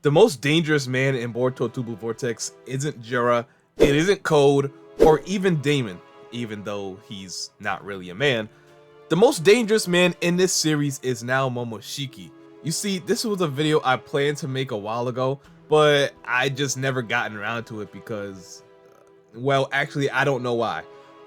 The most dangerous man in Boruto TBV VORTEX isn't JURA, it isn't Code, or even Damon, even though he's not really a man. The most dangerous man in this series is now Momoshiki. You see, this was a video I planned to make a while ago, but I just never gotten around to it because, well, actually I don't know why.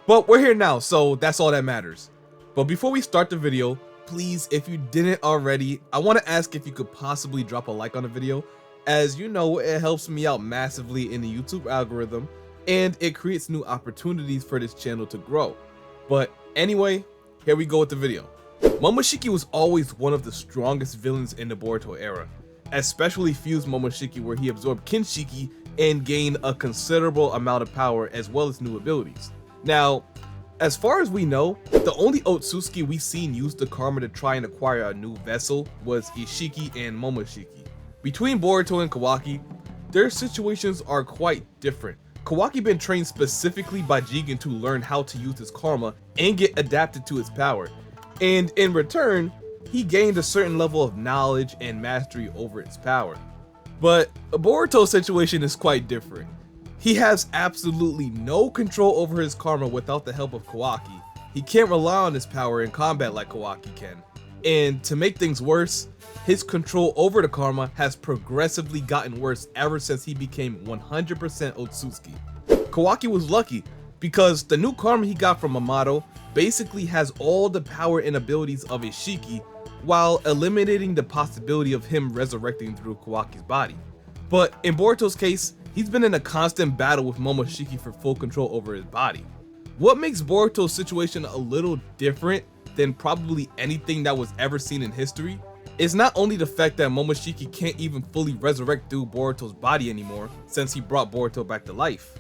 But we're here now, so that's all that matters. But before we start the video, please, if you didn't already, I want to ask if you could possibly drop a like on the video. As you know, it helps me out massively in the YouTube algorithm, and it creates new opportunities for this channel to grow. But anyway, here we go with the video. Momoshiki was always one of the strongest villains in the Boruto era, especially Fused Momoshiki, where he absorbed Kinshiki and gained a considerable amount of power as well as new abilities. Now, as far as we know, the only Otsutsuki we seen use the karma to try and acquire a new vessel was Ishiki and Momoshiki. Between Boruto and KAWAKI, their situations are quite different. KAWAKI been trained specifically by JOGAN to learn how to use his karma and get adapted to its power, and in return, he gained a certain level of knowledge and mastery over its power. But Boruto's situation is quite different. He has absolutely no control over his karma without the help of KAWAKI. He can't rely on his power in combat like KAWAKI can. And to make things worse, his control over the karma has progressively gotten worse ever since he became 100% Otsutsuki. KAWAKI was lucky because the new karma he got from Amato basically has all the power and abilities of Ishiki while eliminating the possibility of him resurrecting through KAWAKI's body. But in Boruto's case, he's been in a constant battle with Momoshiki for full control over his body. What makes Boruto's situation a little different than probably anything that was ever seen in history is not only the fact that Momoshiki can't even fully resurrect through Boruto's body anymore since he brought Boruto back to life.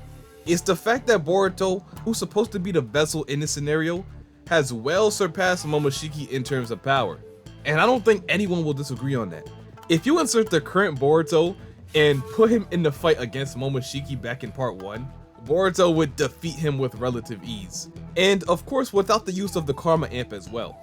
It's the fact that Boruto, who's supposed to be the vessel in this scenario, has well surpassed Momoshiki in terms of power. And I don't think anyone will disagree on that. If you insert the current Boruto and put him in the fight against Momoshiki back in part 1, Boruto would defeat him with relative ease. And of course without the use of the Karma Amp as well.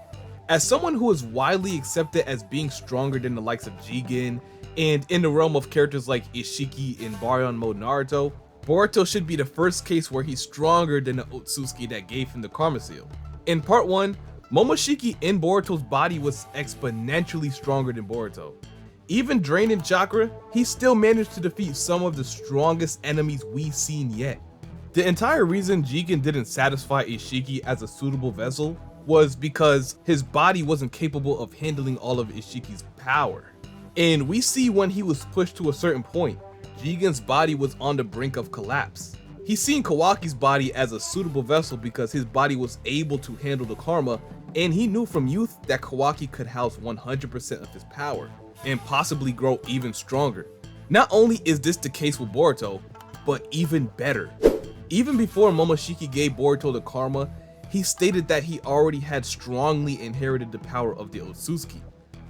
As someone who is widely accepted as being stronger than the likes of Jogan, and in the realm of characters like Ishiki in Baryon Mode Naruto, Boruto should be the first case where he's stronger than the Otsutsuki that gave him the Karma Seal. In part 1, Momoshiki in Boruto's body was exponentially stronger than Boruto. Even draining chakra, he still managed to defeat some of the strongest enemies we've seen yet. The entire reason Jogan didn't satisfy Ishiki as a suitable vessel was because his body wasn't capable of handling all of Ishiki's power. And we see when he was pushed to a certain point, Jogan's body was on the brink of collapse. He's seen KAWAKI's body as a suitable vessel because his body was able to handle the karma, and he knew from youth that KAWAKI could house 100% of his power and possibly grow even stronger. Not only is this the case with Boruto, but even better. Even before Momoshiki gave Boruto the karma, he stated that he already had strongly inherited the power of the Otsutsuki,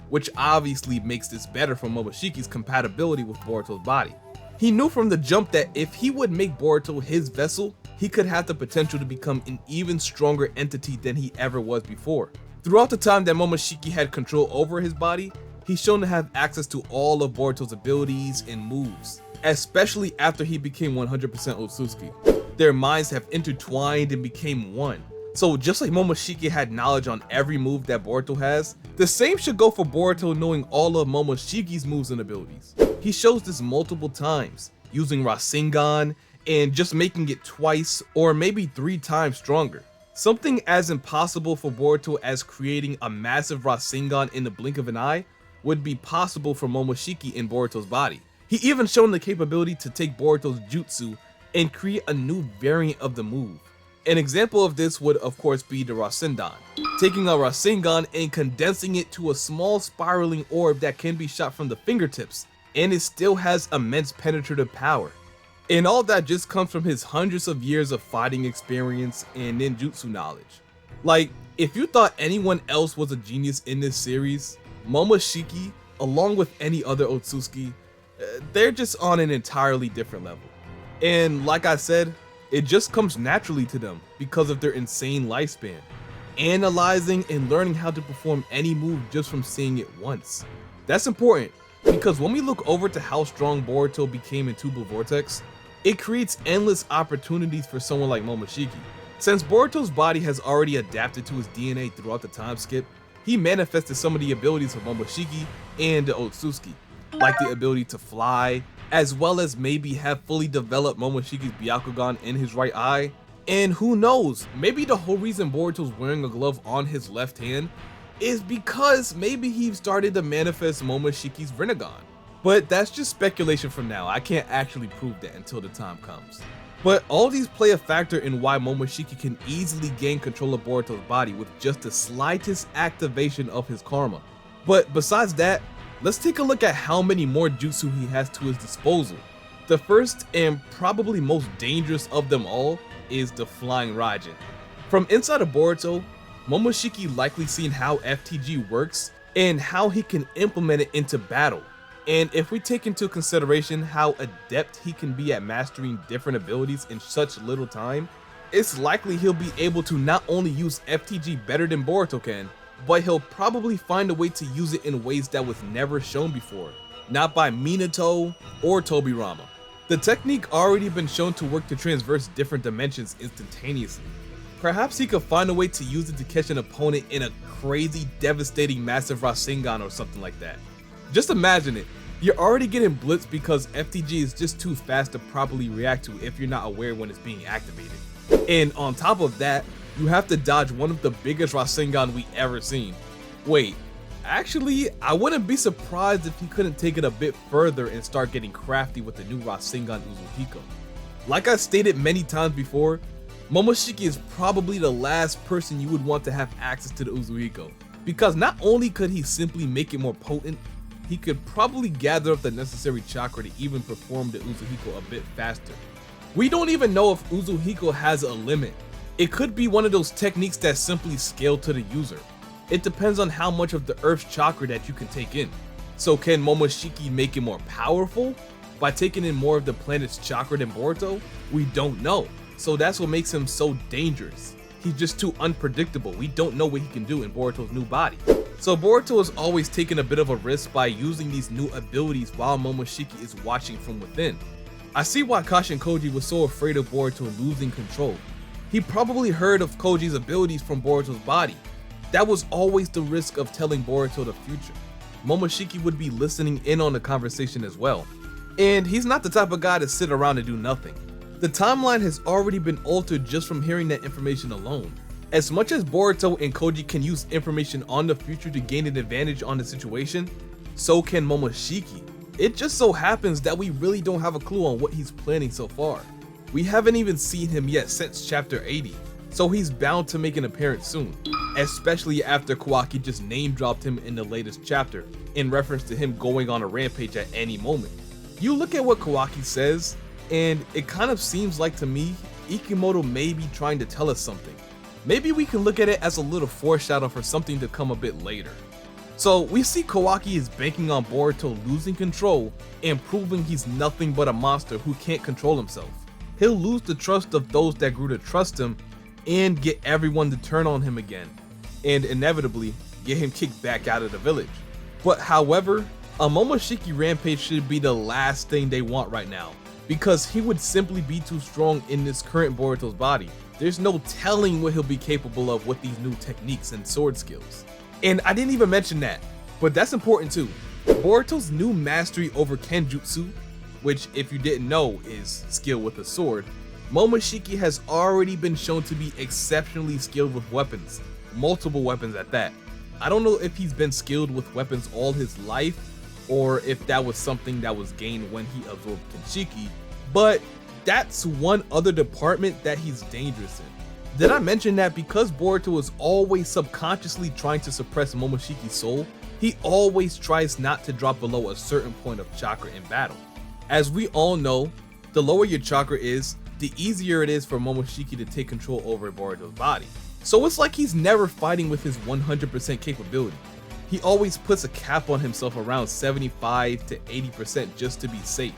which obviously makes this better for Momoshiki's compatibility with Boruto's body. He knew from the jump that if he would make Boruto his vessel, he could have the potential to become an even stronger entity than he ever was before. Throughout the time that Momoshiki had control over his body, he's shown to have access to all of Boruto's abilities and moves, especially after he became 100% Otsutsuki. Their minds have intertwined and became one. So just like Momoshiki had knowledge on every move that Boruto has, the same should go for Boruto knowing all of Momoshiki's moves and abilities. He shows this multiple times, using Rasengan and just making it twice or maybe 3 times stronger. Something as impossible for Boruto as creating a massive Rasengan in the blink of an eye would be possible for Momoshiki in Boruto's body. He even shown the capability to take Boruto's jutsu and create a new variant of the move. An example of this would of course be the Rasengan, taking a Rasengan and condensing it to a small spiraling orb that can be shot from the fingertips, and it still has immense penetrative power. And all that just comes from his hundreds of years of fighting experience and ninjutsu knowledge. Like, if you thought anyone else was a genius in this series, Momoshiki, along with any other Otsutsuki, they're just on an entirely different level. And like I said, it just comes naturally to them because of their insane lifespan, analyzing and learning how to perform any move just from seeing it once. That's important Because when we look over to how strong Boruto became in Tubu Vortex, it creates endless opportunities for someone like Momoshiki. Since Boruto's body has already adapted to his DNA throughout the time skip, he manifested some of the abilities of Momoshiki and the Otsutsuki, like the ability to fly, as well as maybe have fully developed Momoshiki's Byakugan in his right eye. And who knows, maybe the whole reason Boruto's wearing a glove on his left hand is because maybe he started to manifest Momoshiki's Rinnegan. But that's just speculation for now. I can't actually prove that until the time comes. But all these play a factor in why Momoshiki can easily gain control of Boruto's body with just the slightest activation of his karma. But besides that, let's take a look at how many more jutsu he has to his disposal. The first and probably most dangerous of them all is the Flying Raijin. From inside of Boruto, Momoshiki likely seen how FTG works and how he can implement it into battle. And if we take into consideration how adept he can be at mastering different abilities in such little time, it's likely he'll be able to not only use FTG better than Boruto can, but he'll probably find a way to use it in ways that was never shown before, not by Minato or Tobirama. The technique already been shown to work to transverse different dimensions instantaneously. Perhaps he could find a way to use it to catch an opponent in a crazy, devastating, massive Rasengan or something like that. Just imagine it, you're already getting blitzed because FTG is just too fast to properly react to if you're not aware when it's being activated. And on top of that, you have to dodge one of the biggest Rasengan we ever seen. Wait, actually, I wouldn't be surprised if he couldn't take it a bit further and start getting crafty with the new Rasengan Uzuhiko. Like I stated many times before, Momoshiki is probably the last person you would want to have access to the Uzuhiko, because not only could he simply make it more potent, he could probably gather up the necessary chakra to even perform the Uzuhiko a bit faster. We don't even know if Uzuhiko has a limit. It could be one of those techniques that simply scale to the user. It depends on how much of the Earth's chakra that you can take in. So can Momoshiki make it more powerful by taking in more of the planet's chakra than Boruto? We don't know. So that's what makes him so dangerous. He's just too unpredictable. We don't know what he can do in Boruto's new body. So Boruto is always taking a bit of a risk by using these new abilities while Momoshiki is watching from within. I see why Kashin Koji was so afraid of Boruto losing control. He probably heard of Koji's abilities from Boruto's body. That was always the risk of telling Boruto the future. Momoshiki would be listening in on the conversation as well. And he's not the type of guy to sit around and do nothing. The timeline has already been altered just from hearing that information alone. As much as Boruto and Koji can use information on the future to gain an advantage on the situation, so can Momoshiki. It just so happens that we really don't have a clue on what he's planning so far. We haven't even seen him yet since chapter 80, so he's bound to make an appearance soon, especially after Kawaki just name dropped him in the latest chapter in reference to him going on a rampage at any moment. You look at what Kawaki says, and it kind of seems like to me, Ikimoto may be trying to tell us something. Maybe we can look at it as a little foreshadow for something to come a bit later. So we see Kawaki is banking on Boruto losing control and proving he's nothing but a monster who can't control himself. He'll lose the trust of those that grew to trust him and get everyone to turn on him again, and inevitably get him kicked back out of the village. But however, a Momoshiki rampage should be the last thing they want right now, because he would simply be too strong in this current Boruto's body. There's no telling what he'll be capable of with these new techniques and sword skills. And I didn't even mention that, but that's important too. Boruto's new mastery over Kenjutsu, which if you didn't know is skill with a sword, Momoshiki has already been shown to be exceptionally skilled with weapons, multiple weapons at that. I don't know if he's been skilled with weapons all his life, or if that was something that was gained when he absorbed Kenshiki, but that's one other department that he's dangerous in. Did I mention that because Boruto is always subconsciously trying to suppress Momoshiki's soul, he always tries not to drop below a certain point of chakra in battle. As we all know, the lower your chakra is, the easier it is for Momoshiki to take control over Boruto's body. So it's like he's never fighting with his 100% capability. He always puts a cap on himself around 75 to 80% just to be safe.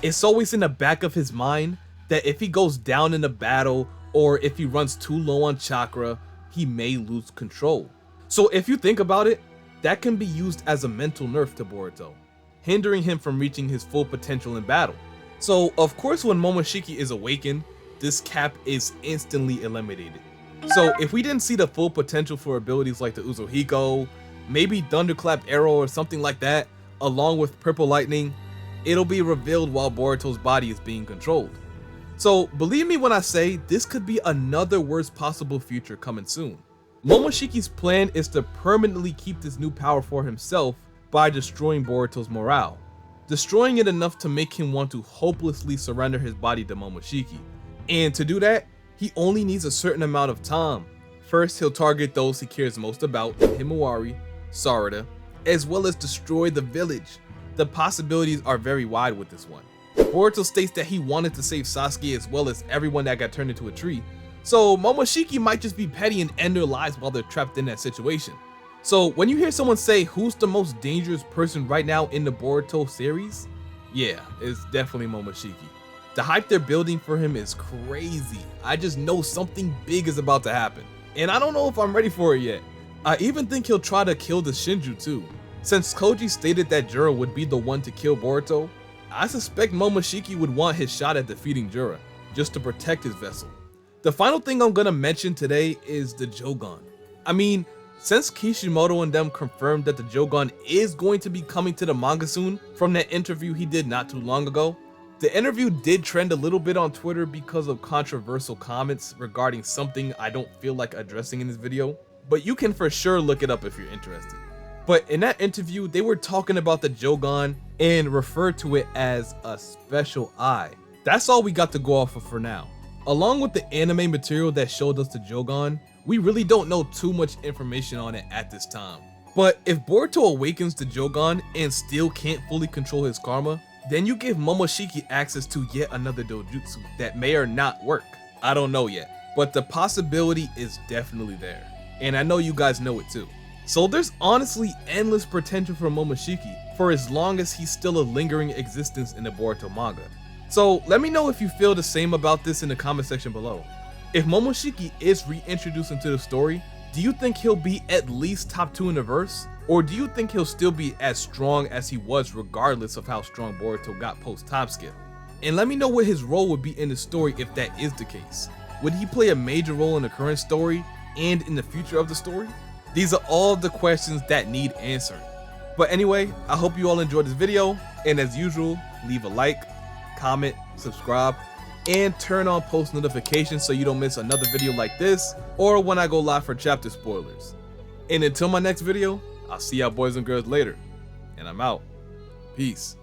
It's always in the back of his mind that if he goes down in a battle or if he runs too low on chakra, he may lose control. So if you think about it, that can be used as a mental nerf to Boruto. hindering him from reaching his full potential in battle. So of course when Momoshiki is awakened, this cap is instantly eliminated. So if we didn't see the full potential for abilities like the Uzohiko, maybe Thunderclap Arrow or something like that, along with Purple Lightning, it'll be revealed while Boruto's body is being controlled. So believe me when I say this could be another worst possible future coming soon. Momoshiki's plan is to permanently keep this new power for himself by destroying Boruto's morale, destroying it enough to make him want to hopelessly surrender his body to Momoshiki. And to do that, he only needs a certain amount of time. First, he'll target those he cares most about, Himawari, Sarada, as well as destroy the village. The possibilities are very wide with this one. Boruto states that he wanted to save Sasuke as well as everyone that got turned into a tree, so Momoshiki might just be petty and end their lives while they're trapped in that situation. So when you hear someone say who's the most dangerous person right now in the Boruto series, yeah, it's definitely Momoshiki. The hype they're building for him is crazy. I just know something big is about to happen, and I don't know if I'm ready for it yet. I even think he'll try to kill the Shinju too. Since Koji stated that JURA would be the one to kill Boruto, I suspect Momoshiki would want his shot at defeating JURA, just to protect his vessel. The final thing I'm gonna mention today is the Jogan. I mean, since Kishimoto and them confirmed that the Jogan is going to be coming to the manga soon from that interview he did not too long ago, the interview did trend a little bit on Twitter because of controversial comments regarding something I don't feel like addressing in this video, but you can for sure look it up if you're interested. But in that interview, they were talking about the Jogan and referred to it as a special eye. That's all we got to go off of for now. Along with the anime material that showed us the Jogan, we really don't know too much information on it at this time. But if Boruto awakens the Jogan and still can't fully control his karma, then you give Momoshiki access to yet another dojutsu that may or not work. I don't know yet, but the possibility is definitely there. And I know you guys know it too. So there's honestly endless potential for Momoshiki for as long as he's still a lingering existence in the Boruto manga. So let me know if you feel the same about this in the comment section below. If Momoshiki is reintroduced into the story, do you think he'll be at least top 2 in the verse? Or do you think he'll still be as strong as he was regardless of how strong Boruto got post timeskip? And let me know what his role would be in the story if that is the case. Would he play a major role in the current story and in the future of the story? These are all the questions that need answering. But anyway, I hope you all enjoyed this video, and as usual, leave a like, comment, subscribe, and turn on post notifications so you don't miss another video like this or when I go live for chapter spoilers. And until my next video, I'll see y'all boys and girls later, and I'm out. Peace.